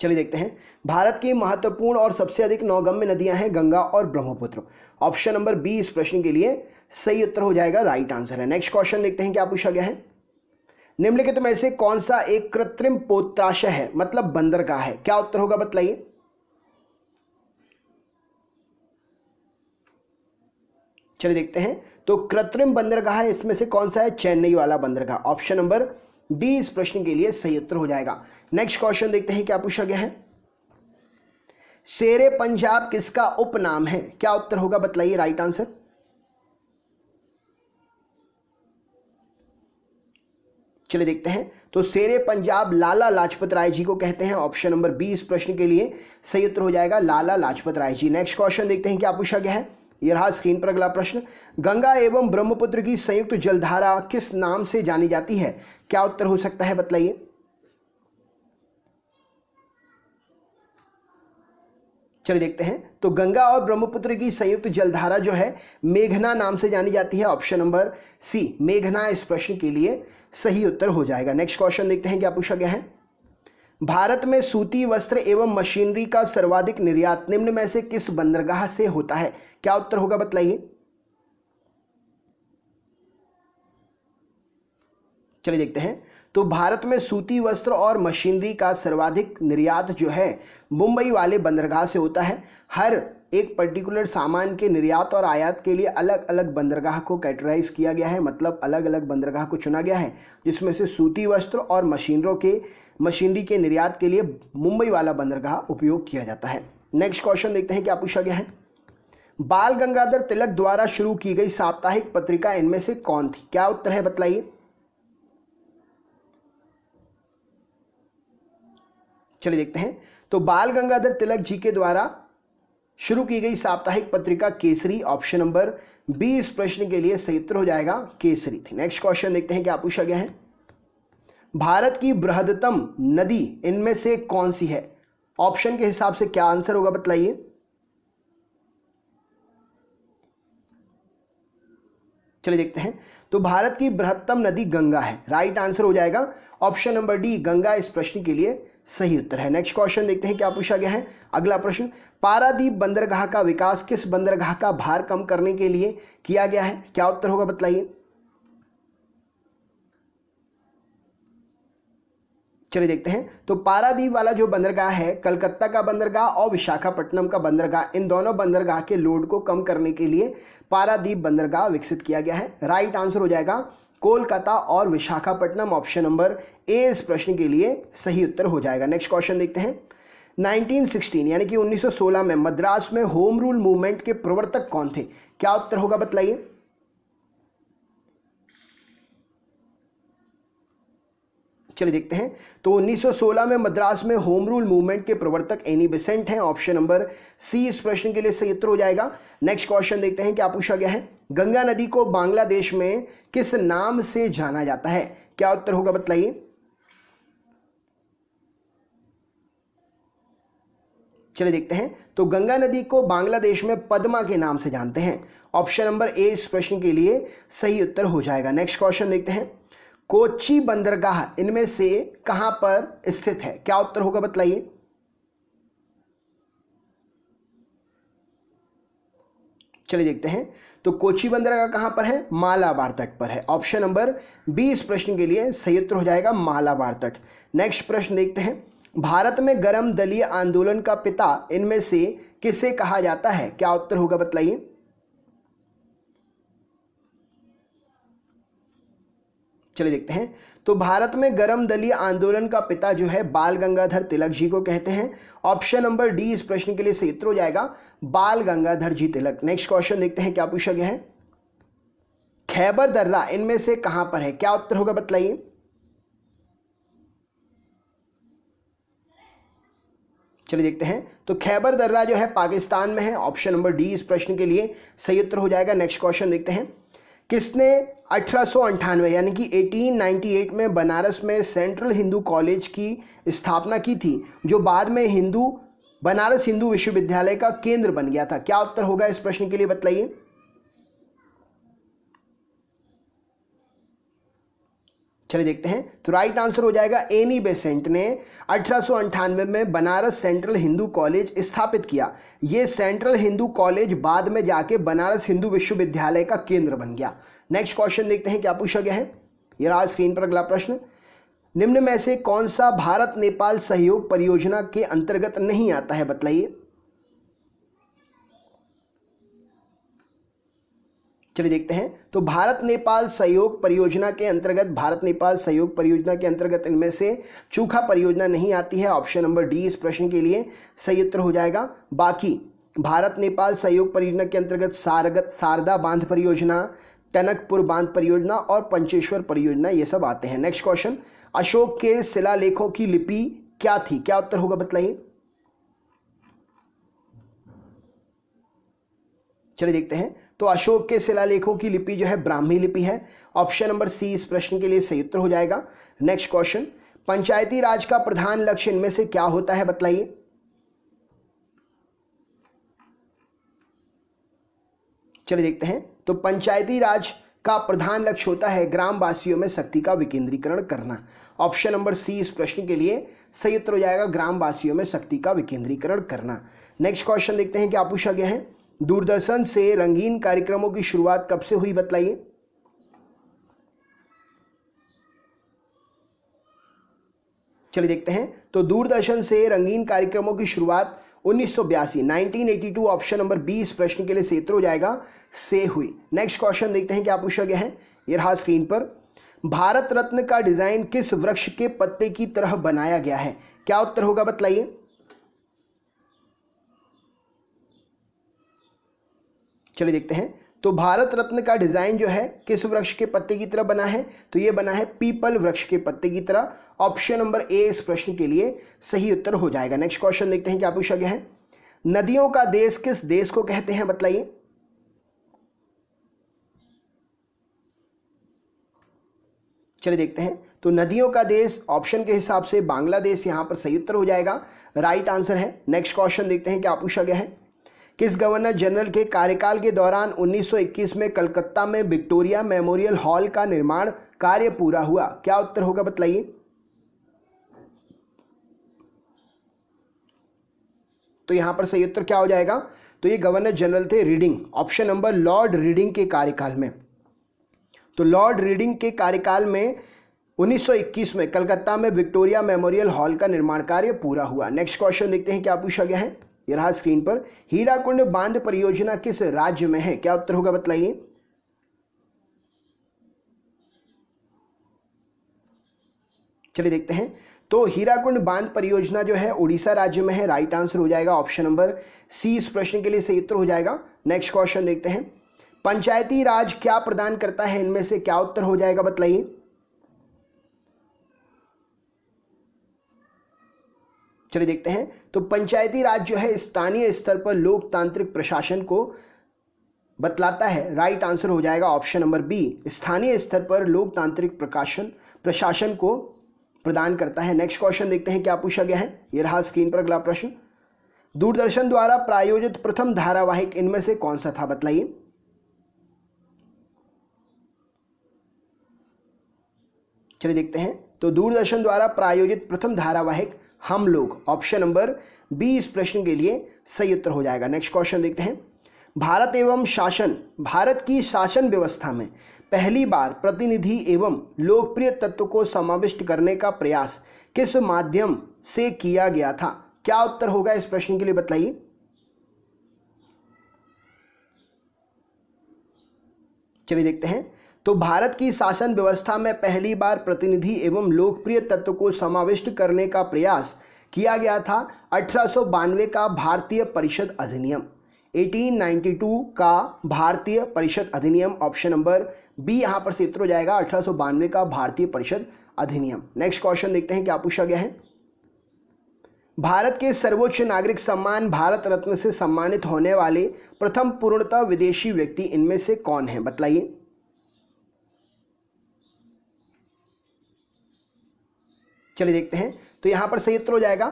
चलिए देखते हैं। भारत की महत्वपूर्ण और सबसे अधिक नौगम्य नदियां हैं गंगा और ब्रह्मपुत्र। ऑप्शन नंबर बी इस प्रश्न के लिए सही उत्तर हो जाएगा, राइट आंसर है। नेक्स्ट क्वेश्चन देखते हैं क्या पूछा गया है। निम्नलिखित में से कौन सा एक कृत्रिम पोत्राशय है, मतलब बंदरगाह है? क्या उत्तर होगा बतलाइए। चलिए देखते हैं। तो कृत्रिम बंदरगाह है, इसमें से कौन सा है? चेन्नई वाला बंदरगाह। ऑप्शन नंबर डी इस प्रश्न के लिए सही उत्तर हो जाएगा। नेक्स्ट क्वेश्चन देखते हैं क्या पूछा गया है। शेरे पंजाब किसका उपनाम है? क्या उत्तर होगा बतलाइए, राइट आंसर। चलिए देखते हैं। तो शेरे पंजाब लाला लाजपत राय जी को कहते हैं। ऑप्शन नंबर बी इस प्रश्न के लिए सही उत्तर हो जाएगा, लाला लाजपत राय जी। नेक्स्ट क्वेश्चन देखते हैं क्या पूछा गया है। यह रहा स्क्रीन पर अगला प्रश्न। गंगा एवं ब्रह्मपुत्र की संयुक्त जलधारा किस नाम से जानी जाती है? क्या उत्तर हो सकता है बतलाइए। चलिए देखते हैं। तो गंगा और ब्रह्मपुत्र की संयुक्त जलधारा जो है मेघना नाम से जानी जाती है। ऑप्शन नंबर सी मेघना इस प्रश्न के लिए सही उत्तर हो जाएगा। नेक्स्ट क्वेश्चन देखते हैं क्या पूछा गया है। भारत में सूती वस्त्र एवं मशीनरी का सर्वाधिक निर्यात निम्न में से किस बंदरगाह से होता है? क्या उत्तर होगा बतलाइए। चलिए देखते हैं। तो भारत में सूती वस्त्र और मशीनरी का सर्वाधिक निर्यात जो है मुंबई वाले बंदरगाह से होता है। हर एक पर्टिकुलर सामान के निर्यात और आयात के लिए अलग अलग बंदरगाह को कैटेगराइज किया गया है, मतलब अलग अलग बंदरगाह को चुना गया है, जिसमें से सूती वस्त्र और मशीनरी के निर्यात के लिए मुंबई वाला बंदरगाह उपयोग किया जाता है। नेक्स्ट क्वेश्चन देखते हैं क्या पूछा गया है। बाल गंगाधर तिलक द्वारा शुरू की गई साप्ताहिक पत्रिका इनमें से कौन थी? क्या उत्तर है बतलाइए। चलिए देखते हैं। तो बाल गंगाधर तिलक जी के द्वारा शुरू की गई साप्ताहिक पत्रिका केसरी। ऑप्शन नंबर बी इस प्रश्न के लिए सही उत्तर हो जाएगा, केसरी थी। नेक्स्ट क्वेश्चन देखते हैं क्या पूछा गया है। भारत की बृहत्तम नदी इनमें से कौन सी है? ऑप्शन के हिसाब से क्या आंसर होगा बतलाइए। चलिए देखते हैं। तो भारत की बृहत्तम नदी गंगा है, राइट आंसर हो जाएगा ऑप्शन नंबर डी, गंगा इस प्रश्न के लिए सही उत्तर है। नेक्स्ट क्वेश्चन देखते हैं क्या पूछा गया है। अगला प्रश्न, पारादीप बंदरगाह का विकास किस बंदरगाह का भार कम करने के लिए किया गया है, क्या उत्तर होगा बताइए। चलिए देखते हैं। तो पारादीप वाला जो बंदरगाह है, कलकत्ता का बंदरगाह और विशाखापट्टनम का बंदरगाह, इन दोनों बंदरगाह के लोड को कम करने के लिए पारादीप बंदरगाह विकसित किया गया है। राइट आंसर हो जाएगा कोलकाता और विशाखापट्टनम, ऑप्शन नंबर ए इस प्रश्न के लिए सही उत्तर हो जाएगा। नेक्स्ट क्वेश्चन देखते हैं। 1916 यानी कि 1916 में मद्रास में होम रूल मूवमेंट के प्रवर्तक कौन थे, क्या उत्तर होगा बतलाइए। चलिए देखते हैं। तो 1916 में मद्रास में होम रूल मूवमेंट के प्रवर्तक एनी बेसेंट हैं, ऑप्शन नंबर सी इस प्रश्न के लिए सही उत्तर हो जाएगा। नेक्स्ट क्वेश्चन देखते हैं क्या पूछा गया है। गंगा नदी को बांग्लादेश में किस नाम से जाना जाता है, क्या उत्तर होगा बतलाइए। चलिए देखते हैं। तो गंगा नदी को बांग्लादेश में पद्मा के नाम से जानते हैं, ऑप्शन नंबर ए इस प्रश्न के लिए सही उत्तर हो जाएगा। नेक्स्ट क्वेश्चन देखते हैं। कोच्चि बंदरगाह इनमें से कहां पर स्थित है, क्या उत्तर होगा बतलाइए। चलिए देखते हैं। तो कोच्चि बंदरगाह कहां पर है, मालाबार तट पर है, ऑप्शन नंबर बी इस प्रश्न के लिए सही उत्तर हो जाएगा, मालाबार तट। नेक्स्ट प्रश्न देखते हैं। भारत में गर्म दलीय आंदोलन का पिता इनमें से किसे कहा जाता है, क्या उत्तर होगा बतलाइए। चलिए देखते हैं। तो भारत में गर्म दलीय आंदोलन का पिता जो है बाल गंगाधर तिलक जी को कहते हैं, ऑप्शन नंबर डी इस प्रश्न के लिए सही उत्तर हो जाएगा, बाल गंगाधर जी तिलक। नेक्स्ट क्वेश्चन देखते हैं क्या पूछा गया है। खैबर दर्रा इनमें से कहां पर है, क्या उत्तर होगा बतलाइए। चलिए देखते हैं। तो खैबर दर्रा जो है पाकिस्तान में है, ऑप्शन नंबर डी इस प्रश्न के लिए सही उत्तर हो जाएगा। नेक्स्ट क्वेश्चन देखते हैं। किसने 1898 यानी कि 1898 में बनारस में सेंट्रल हिंदू कॉलेज की स्थापना की थी, जो बाद में बनारस हिंदू विश्वविद्यालय का केंद्र बन गया था, क्या उत्तर होगा इस प्रश्न के लिए बतलाइए। चलिए देखते हैं। तो राइट आंसर हो जाएगा एनी बेसेंट ने 1898 में बनारस सेंट्रल हिंदू कॉलेज स्थापित किया। ये सेंट्रल हिंदू कॉलेज बाद में जाके बनारस हिंदू विश्वविद्यालय का केंद्र बन गया। नेक्स्ट क्वेश्चन देखते हैं क्या पूछा गया है। ये रहा स्क्रीन पर अगला प्रश्न। निम्न में से कौन सा भारत नेपाल सहयोग परियोजना के अंतर्गत नहीं आता है, बतलाइए। चलिए देखते हैं। तो भारत नेपाल सहयोग परियोजना के अंतर्गत, भारत नेपाल सहयोग परियोजना के अंतर्गत इनमें से चूखा परियोजना नहीं आती है, ऑप्शन नंबर डी इस प्रश्न के लिए सही उत्तर हो जाएगा। बाकी भारत नेपाल सहयोग परियोजना के अंतर्गत शारदा बांध परियोजना, टनकपुर बांध परियोजना और पंचेश्वर परियोजना ये सब आते हैं। Next question. अशोक के शिलालेखों की लिपि क्या थी, क्या उत्तर होगा बतलाइए। चलिए देखते हैं। तो अशोक के शिलालेखों की लिपि जो है ब्राह्मी लिपि है, ऑप्शन नंबर सी इस प्रश्न के लिए सही उत्तर हो जाएगा। Next question. पंचायती राज का प्रधान लक्ष्य इनमें से क्या होता है, बतलाइए। चलिए देखते हैं। तो पंचायती राज का प्रधान लक्ष्य होता है ग्रामवासियों में शक्ति का विकेंद्रीकरण करना, ऑप्शन नंबर सी इस प्रश्न के लिए सही उत्तर हो जाएगा, ग्रामवासियों में शक्ति का विकेंद्रीकरण करना। नेक्स्ट क्वेश्चन देखते हैं क्या पूछा गया है। दूरदर्शन से रंगीन कार्यक्रमों की शुरुआत कब से हुई, बतलाइए। चलिए देखते हैं। तो दूरदर्शन से रंगीन कार्यक्रमों की शुरुआत 1982 ऑप्शन नंबर 20 प्रश्न के लिए सही उत्तर हो जाएगा, से हुई। नेक्स्ट क्वेश्चन देखते हैं क्या पूछा गया है। ये रहा स्क्रीन पर। भारत रत्न का डिजाइन किस वृक्ष के पत्ते की तरह बनाया गया है, क्या उत्तर होगा बतलाइए। चलिए देखते हैं। तो भारत रत्न का डिजाइन जो है किस वृक्ष के पत्ते की तरह बना है, तो ये बना है पीपल वृक्ष के पत्ते की तरह, ऑप्शन नंबर ए इस प्रश्न के लिए सही उत्तर हो जाएगा। नेक्स्ट क्वेश्चन देखते हैं क्या पूछा गया है। नदियों का देश किस देश को कहते हैं, बतलाइए। चलिए देखते हैं। तो नदियों का देश ऑप्शन के हिसाब से बांग्लादेश यहां पर सही उत्तर हो जाएगा, राइट आंसर है। नेक्स्ट क्वेश्चन देखते हैं क्या पूछा गया है। किस गवर्नर जनरल के कार्यकाल के दौरान 1921 में कलकत्ता में विक्टोरिया मेमोरियल हॉल का निर्माण कार्य पूरा हुआ? क्या उत्तर होगा बतलाइए। तो यहां पर सही उत्तर क्या हो जाएगा? तो ये गवर्नर जनरल थे reading, option number Lord reading के कार्यकाल में। तो लॉर्ड रीडिंग के कार्यकाल में 1921 में कलकत्ता में विक्टोरिया मेमोरियल हॉल का निर्माण कार्य पूरा हुआ। नेक्स्ट क्वेश्चन देखते हैं क्या पूछा गया है। ये रहा स्क्रीन पर। हीराकुंड बांध परियोजना किस राज्य में है? क्या उत्तर होगा बतलाइए। चलिए देखते हैं। तो हीराकुंड बांध परियोजना जो है उड़ीसा राज्य में है। राइट आंसर हो जाएगा ऑप्शन नंबर सी इस प्रश्न के लिए सही उत्तर हो जाएगा। नेक्स्ट क्वेश्चन देखते हैं। पंचायती राज क्या प्रदान करता है? इनमें से क्या उत्तर हो जाएगा बतलाइए। चलिए देखते हैं। तो पंचायती राज जो है स्थानीय स्तर पर लोकतांत्रिक प्रशासन को बतलाता है। राइट आंसर हो जाएगा ऑप्शन नंबर बी, स्थानीय स्तर पर लोकतांत्रिक प्रशासन को प्रदान करता है। नेक्स्ट क्वेश्चन देखते हैं क्या पूछा गया है। ये रहा स्क्रीन पर अगला प्रश्न। दूरदर्शन द्वारा प्रायोजित प्रथम धारावाहिक इनमें से कौन सा था? बतलाइए। चलिए देखते हैं। तो दूरदर्शन द्वारा प्रायोजित प्रथम धारावाहिक हम लोग, ऑप्शन नंबर बी इस प्रश्न के लिए सही उत्तर हो जाएगा। नेक्स्ट क्वेश्चन देखते हैं। भारत की शासन व्यवस्था में पहली बार प्रतिनिधि एवं लोकप्रिय तत्व को समाविष्ट करने का प्रयास किस माध्यम से किया गया था? क्या उत्तर होगा इस प्रश्न के लिए बतलाइए। चलिए देखते हैं। तो भारत की शासन व्यवस्था में पहली बार प्रतिनिधि एवं लोकप्रिय तत्व को समाविष्ट करने का प्रयास किया गया था 1892 का भारतीय परिषद अधिनियम, 1892 का भारतीय परिषद अधिनियम, ऑप्शन नंबर बी यहां पर से उत्तर हो जाएगा 1892 का भारतीय परिषद अधिनियम। नेक्स्ट क्वेश्चन देखते हैं क्या पूछा गया है। भारत के सर्वोच्च नागरिक सम्मान भारत रत्न से सम्मानित होने वाले प्रथम पूर्णतः विदेशी व्यक्ति इनमें से कौन है? बतलाइए। चलिए देखते हैं। तो यहां पर सही उत्तर हो जाएगा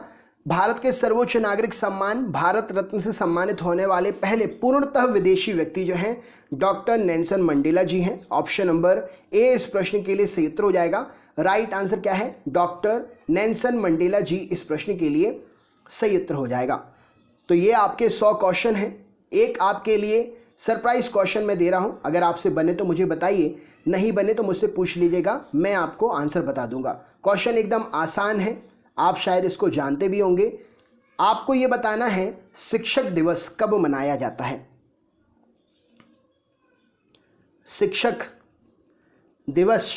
भारत के सर्वोच्च नागरिक सम्मान भारत रत्न से सम्मानित होने वाले पहले पूर्णतः विदेशी व्यक्ति जो हैं डॉक्टर नेल्सन मंडेला जी हैं। ऑप्शन नंबर ए इस प्रश्न के लिए सही उत्तर हो जाएगा। राइट आंसर क्या है? डॉक्टर नेल्सन मंडेला जी इस प्रश्न के लिए सही उत्तर हो जाएगा। तो ये आपके 100 क्वेश्चन हैं। एक आपके लिए सरप्राइज क्वेश्चन मैं दे रहा हूं। अगर आपसे बने तो मुझे बताइए, नहीं बने तो मुझसे पूछ लीजिएगा, मैं आपको आंसर बता दूंगा। क्वेश्चन एकदम आसान है, आप शायद इसको जानते भी होंगे। आपको ये बताना है शिक्षक दिवस कब मनाया जाता है। शिक्षक दिवस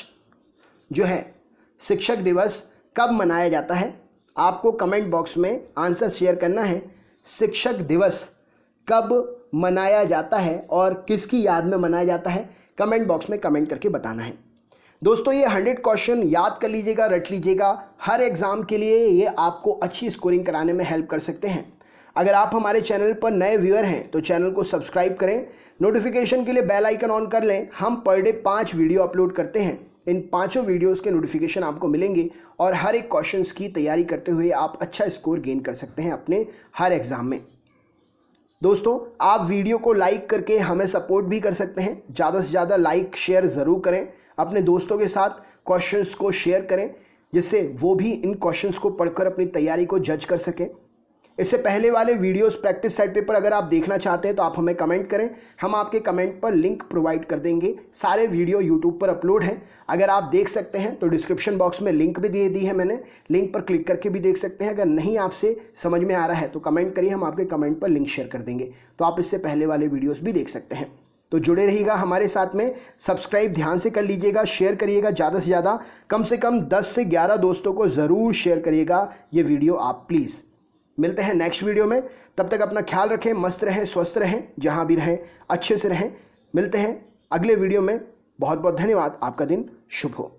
जो है, शिक्षक दिवस कब मनाया जाता है? आपको कमेंट बॉक्स में आंसर शेयर करना है। शिक्षक दिवस कब मनाया जाता है और किसकी याद में मनाया जाता है? कमेंट बॉक्स में कमेंट करके बताना है। दोस्तों ये 100 क्वेश्चन याद कर लीजिएगा, रट लीजिएगा। हर एग्जाम के लिए ये आपको अच्छी स्कोरिंग कराने में हेल्प कर सकते हैं। अगर आप हमारे चैनल पर नए व्यूअर हैं तो चैनल को सब्सक्राइब करें, नोटिफिकेशन के लिए बेल आइकन ऑन कर लें। हम पर डे 5 वीडियो अपलोड करते हैं। इन 5 वीडियोस के नोटिफिकेशन आपको मिलेंगे और हर एक क्वेश्चंस की तैयारी करते हुए आप अच्छा स्कोर गेन कर सकते हैं अपने हर एग्जाम में। दोस्तों आप वीडियो को लाइक करके हमें सपोर्ट भी कर सकते हैं। ज़्यादा से ज़्यादा लाइक शेयर ज़रूर करें। अपने दोस्तों के साथ क्वेश्चंस को शेयर करें जिससे वो भी इन क्वेश्चंस को पढ़कर अपनी तैयारी को जज कर सकें। इससे पहले वाले वीडियोस प्रैक्टिस सेट पेपर अगर आप देखना चाहते हैं तो आप हमें कमेंट करें, हम आपके कमेंट पर लिंक प्रोवाइड कर देंगे। सारे वीडियो यूट्यूब पर अपलोड हैं, अगर आप देख सकते हैं तो डिस्क्रिप्शन बॉक्स में लिंक भी दे दी है मैंने, लिंक पर क्लिक करके भी देख सकते हैं। अगर नहीं आपसे समझ में आ रहा है तो कमेंट करिए, हम आपके कमेंट पर लिंक शेयर कर देंगे, तो आप इससे पहले वाले वीडियोज़ भी देख सकते हैं। तो जुड़े रहिएगा हमारे साथ में, सब्सक्राइब ध्यान से कर लीजिएगा, शेयर करिएगा ज़्यादा से ज़्यादा, कम से कम 10 से 11 दोस्तों को ज़रूर शेयर करिएगा ये वीडियो आप प्लीज़। मिलते हैं नेक्स्ट वीडियो में, तब तक अपना ख्याल रखें, मस्त रहें, स्वस्थ रहें, जहां भी रहें अच्छे से रहें। मिलते हैं अगले वीडियो में। बहुत बहुत धन्यवाद, आपका दिन शुभ हो।